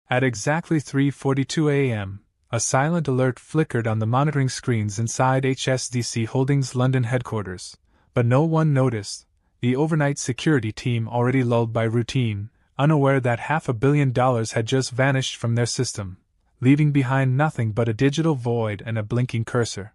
At exactly 3:42 a.m., a silent alert flickered on the monitoring screens inside HSDC Holdings London headquarters, but no one noticed, the overnight security team already lulled by routine, unaware that $500 million had just vanished from their system, leaving behind nothing but a digital void and a blinking cursor.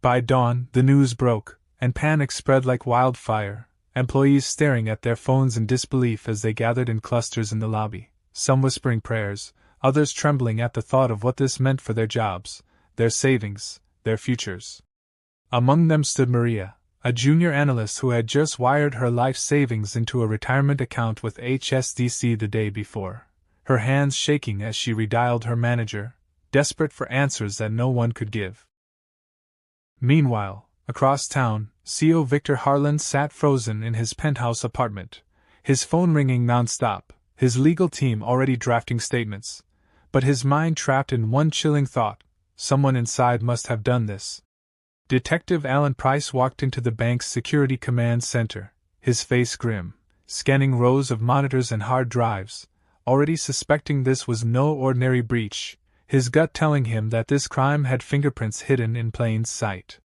By dawn, the news broke, and panic spread like wildfire, employees staring at their phones in disbelief as they gathered in clusters in the lobby, some whispering prayers, others trembling at the thought of what this meant for their jobs, their savings, their futures. Among them stood Maria, a junior analyst who had just wired her life savings into a retirement account with HSDC the day before, her hands shaking as she redialed her manager, desperate for answers that no one could give. Meanwhile, across town, CEO Victor Harland sat frozen in his penthouse apartment, his phone ringing non-stop, his legal team already drafting statements, but his mind trapped in one chilling thought: someone inside must have done this. Detective Alan Price walked into the bank's security command center, his face grim, scanning rows of monitors and hard drives, already suspecting this was no ordinary breach, his gut telling him that this crime had fingerprints hidden in plain sight.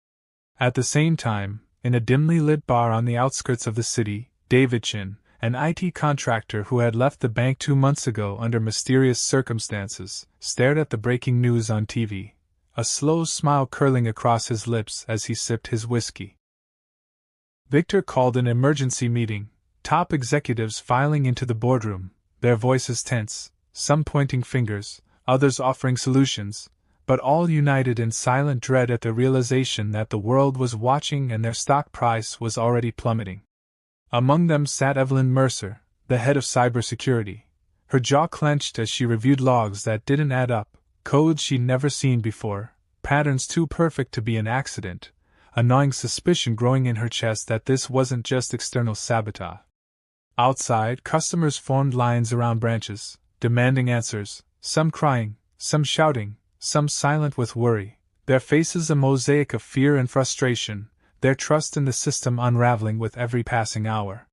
At the same time, in a dimly lit bar on the outskirts of the city, David Chin, an IT contractor who had left the bank 2 months ago under mysterious circumstances, stared at the breaking news on TV, a slow smile curling across his lips as he sipped his whiskey. Victor called an emergency meeting, top executives filing into the boardroom, their voices tense, some pointing fingers, others offering solutions, but all united in silent dread at the realization that the world was watching and their stock price was already plummeting. Among them sat Evelyn Mercer, the head of cybersecurity, her jaw clenched as she reviewed logs that didn't add up, codes she'd never seen before, patterns too perfect to be an accident, a gnawing suspicion growing in her chest that this wasn't just external sabotage. Outside, customers formed lines around branches, demanding answers, some crying, some shouting, some silent with worry, their faces a mosaic of fear and frustration, their trust in the system unraveling with every passing hour.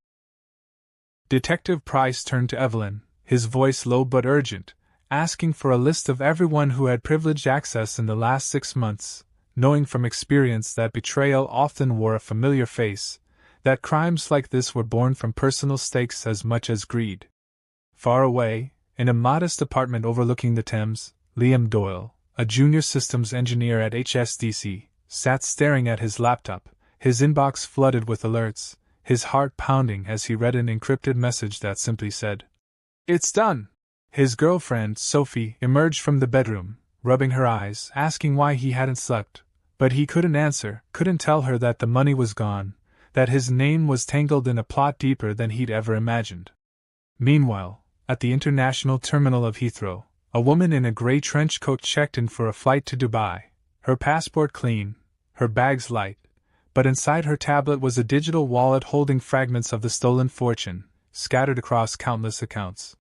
Detective Price turned to Evelyn, his voice low but urgent, asking for a list of everyone who had privileged access in the last 6 months, knowing from experience that betrayal often wore a familiar face, that crimes like this were born from personal stakes as much as greed. Far away, in a modest apartment overlooking the Thames, Liam Doyle, a junior systems engineer at HSDC, sat staring at his laptop, his inbox flooded with alerts, his heart pounding as he read an encrypted message that simply said, "It's done." His girlfriend, Sophie, emerged from the bedroom, rubbing her eyes, asking why he hadn't slept, but he couldn't answer, couldn't tell her that the money was gone, that his name was tangled in a plot deeper than he'd ever imagined. Meanwhile, at the international terminal of Heathrow, a woman in a grey trench coat checked in for a flight to Dubai, her passport clean, her bags light, but inside her tablet was a digital wallet holding fragments of the stolen fortune, scattered across countless accounts.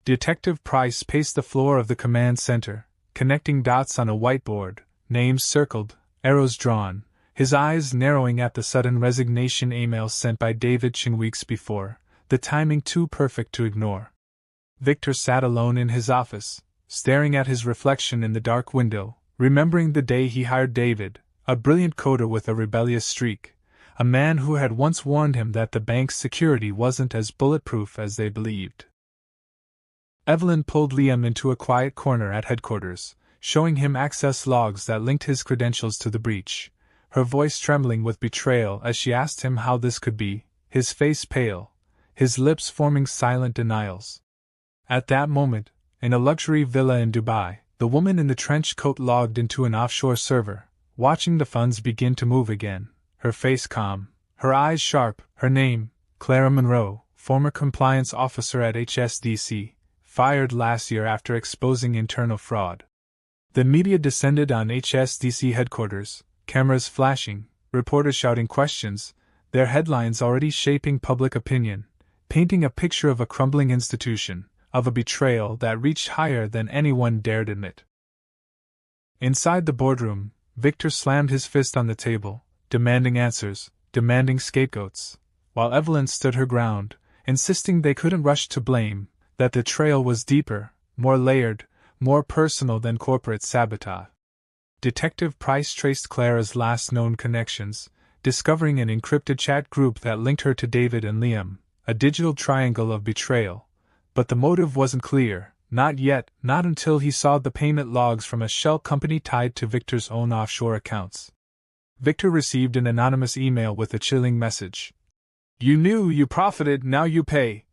Detective Price paced the floor of the command center, connecting dots on a whiteboard, names circled, arrows drawn, his eyes narrowing at the sudden resignation email sent by David Chin weeks before, the timing too perfect to ignore. Victor sat alone in his office, staring at his reflection in the dark window, remembering the day he hired David, a brilliant coder with a rebellious streak, a man who had once warned him that the bank's security wasn't as bulletproof as they believed. Evelyn pulled Liam into a quiet corner at headquarters, showing him access logs that linked his credentials to the breach, her voice trembling with betrayal as she asked him how this could be, his face pale, his lips forming silent denials. At that moment, in a luxury villa in Dubai, the woman in the trench coat logged into an offshore server, watching the funds begin to move again, her face calm, her eyes sharp, her name, Clara Monroe, former compliance officer at HSDC, fired last year after exposing internal fraud. The media descended on HSDC headquarters, cameras flashing, reporters shouting questions, their headlines already shaping public opinion, painting a picture of a crumbling institution, of a betrayal that reached higher than anyone dared admit. Inside the boardroom, Victor slammed his fist on the table, demanding answers, demanding scapegoats, while Evelyn stood her ground, insisting they couldn't rush to blame, that the trail was deeper, more layered, more personal than corporate sabotage. Detective Price traced Clara's last known connections, discovering an encrypted chat group that linked her to David and Liam, a digital triangle of betrayal. But the motive wasn't clear, not yet, not until he saw the payment logs from a shell company tied to Victor's own offshore accounts. Victor received an anonymous email with a chilling message. "You knew you profited, now you pay,"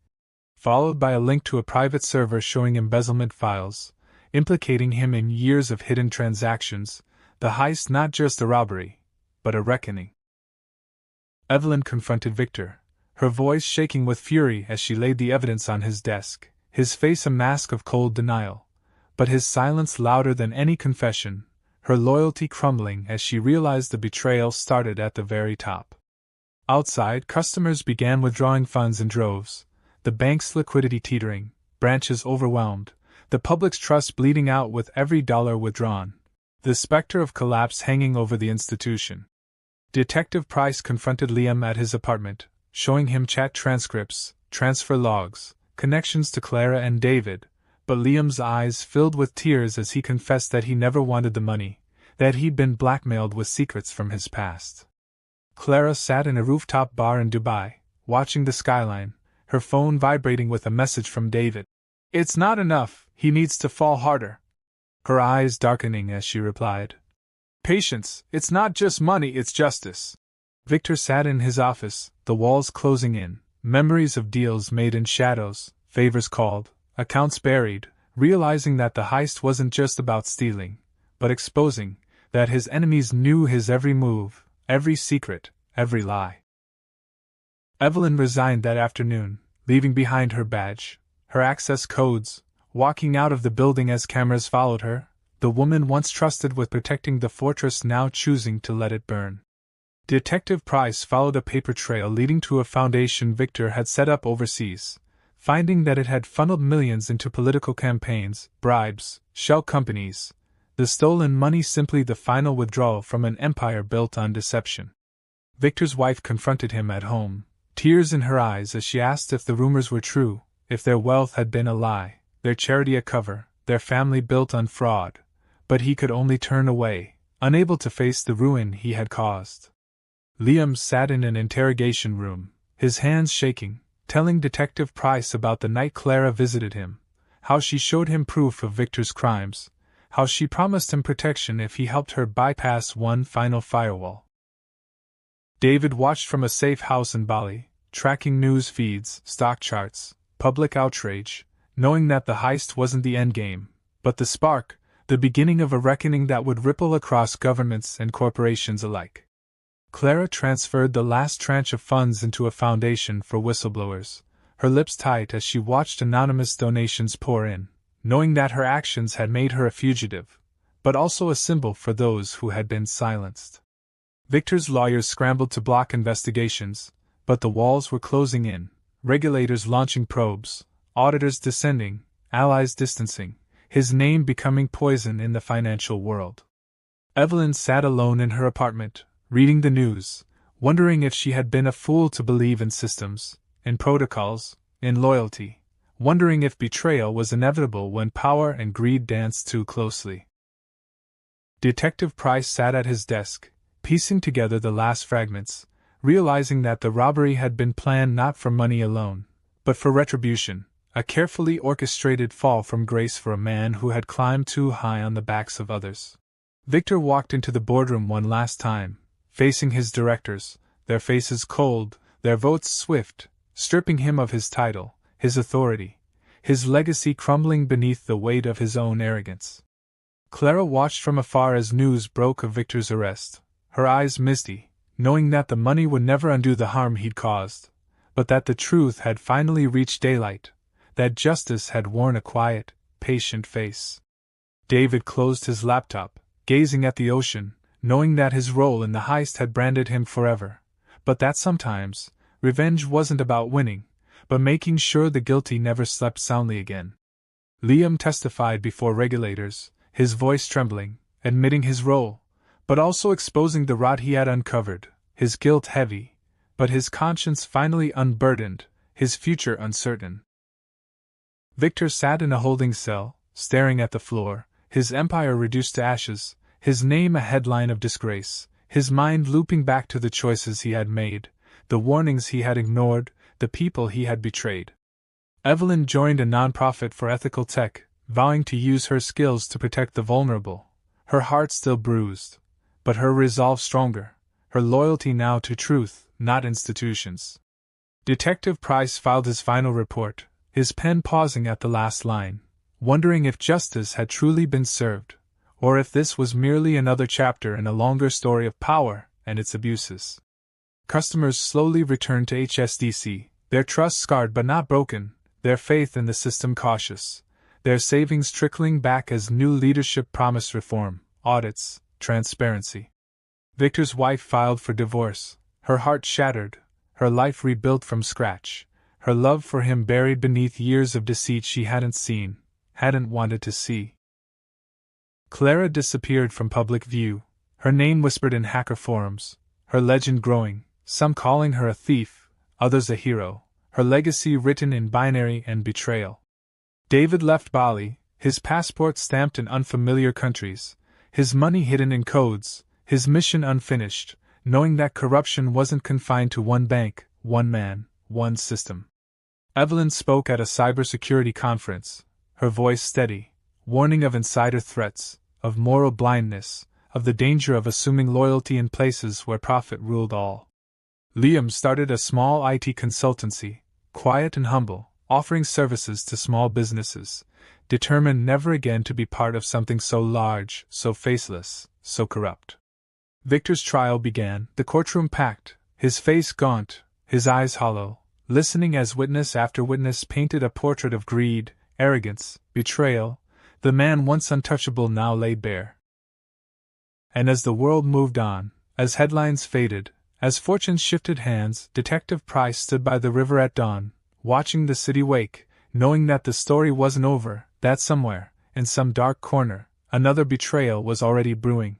followed by a link to a private server showing embezzlement files, implicating him in years of hidden transactions, the heist not just a robbery, but a reckoning. Evelyn confronted Victor, her voice shaking with fury as she laid the evidence on his desk, his face a mask of cold denial, but his silence louder than any confession, her loyalty crumbling as she realized the betrayal started at the very top. Outside, customers began withdrawing funds in droves, the bank's liquidity teetering, branches overwhelmed, the public's trust bleeding out with every dollar withdrawn, the specter of collapse hanging over the institution. Detective Price confronted Liam at his apartment, showing him chat transcripts, transfer logs, connections to Clara and David, but Liam's eyes filled with tears as he confessed that he never wanted the money, that he'd been blackmailed with secrets from his past. Clara sat in a rooftop bar in Dubai, watching the skyline, her phone vibrating with a message from David. "It's not enough, he needs to fall harder." Her eyes darkening as she replied, "Patience, it's not just money, it's justice." Victor sat in his office, the walls closing in, memories of deals made in shadows, favors called, accounts buried, realizing that the heist wasn't just about stealing, but exposing, that his enemies knew his every move, every secret, every lie. Evelyn resigned that afternoon, leaving behind her badge, her access codes, walking out of the building as cameras followed her, the woman once trusted with protecting the fortress now choosing to let it burn. Detective Price followed a paper trail leading to a foundation Victor had set up overseas, finding that it had funneled millions into political campaigns, bribes, shell companies, the stolen money simply the final withdrawal from an empire built on deception. Victor's wife confronted him at home, tears in her eyes as she asked if the rumors were true, if their wealth had been a lie, their charity a cover, their family built on fraud, but he could only turn away, unable to face the ruin he had caused. Liam sat in an interrogation room, his hands shaking, telling Detective Price about the night Clara visited him, how she showed him proof of Victor's crimes, how she promised him protection if he helped her bypass one final firewall. David watched from a safe house in Bali, tracking news feeds, stock charts, public outrage, knowing that the heist wasn't the endgame, but the spark, the beginning of a reckoning that would ripple across governments and corporations alike. Clara transferred the last tranche of funds into a foundation for whistleblowers, her lips tight as she watched anonymous donations pour in, knowing that her actions had made her a fugitive, but also a symbol for those who had been silenced. Victor's lawyers scrambled to block investigations, but the walls were closing in, regulators launching probes, auditors descending, allies distancing, his name becoming poison in the financial world. Evelyn sat alone in her apartment, reading the news, wondering if she had been a fool to believe in systems, in protocols, in loyalty, wondering if betrayal was inevitable when power and greed danced too closely. Detective Price sat at his desk, piecing together the last fragments, realizing that the robbery had been planned not for money alone, but for retribution, a carefully orchestrated fall from grace for a man who had climbed too high on the backs of others. Victor walked into the boardroom one last time, facing his directors, their faces cold, their votes swift, stripping him of his title, his authority, his legacy crumbling beneath the weight of his own arrogance. Clara watched from afar as news broke of Victor's arrest, her eyes misty, knowing that the money would never undo the harm he'd caused, but that the truth had finally reached daylight, that justice had worn a quiet, patient face. David closed his laptop, gazing at the ocean, knowing that his role in the heist had branded him forever, but that sometimes, revenge wasn't about winning, but making sure the guilty never slept soundly again. Liam testified before regulators, his voice trembling, admitting his role, but also exposing the rot he had uncovered, his guilt heavy, but his conscience finally unburdened, his future uncertain. Victor sat in a holding cell, staring at the floor, his empire reduced to ashes, his name a headline of disgrace, his mind looping back to the choices he had made, the warnings he had ignored, the people he had betrayed. Evelyn joined a nonprofit for ethical tech, vowing to use her skills to protect the vulnerable, her heart still bruised, but her resolve stronger, her loyalty now to truth, not institutions. Detective Price filed his final report, his pen pausing at the last line, wondering if justice had truly been served, or if this was merely another chapter in a longer story of power and its abuses. Customers slowly returned to HSDC, their trust scarred but not broken, their faith in the system cautious, their savings trickling back as new leadership promised reform, audits, transparency. Victor's wife filed for divorce, her heart shattered, her life rebuilt from scratch, her love for him buried beneath years of deceit she hadn't seen, hadn't wanted to see. Clara disappeared from public view, her name whispered in hacker forums, her legend growing, some calling her a thief, others a hero, her legacy written in binary and betrayal. David left Bali, his passport stamped in unfamiliar countries, his money hidden in codes, his mission unfinished, knowing that corruption wasn't confined to one bank, one man, one system. Evelyn spoke at a cybersecurity conference, her voice steady, warning of insider threats, of moral blindness, of the danger of assuming loyalty in places where profit ruled all. Liam started a small IT consultancy, quiet and humble, offering services to small businesses, determined never again to be part of something so large, so faceless, so corrupt. Victor's trial began, the courtroom packed, his face gaunt, his eyes hollow, listening as witness after witness painted a portrait of greed, arrogance, betrayal, the man once untouchable now laid bare. And as the world moved on, as headlines faded, as fortunes shifted hands, Detective Price stood by the river at dawn, watching the city wake, knowing that the story wasn't over, that somewhere, in some dark corner, another betrayal was already brewing.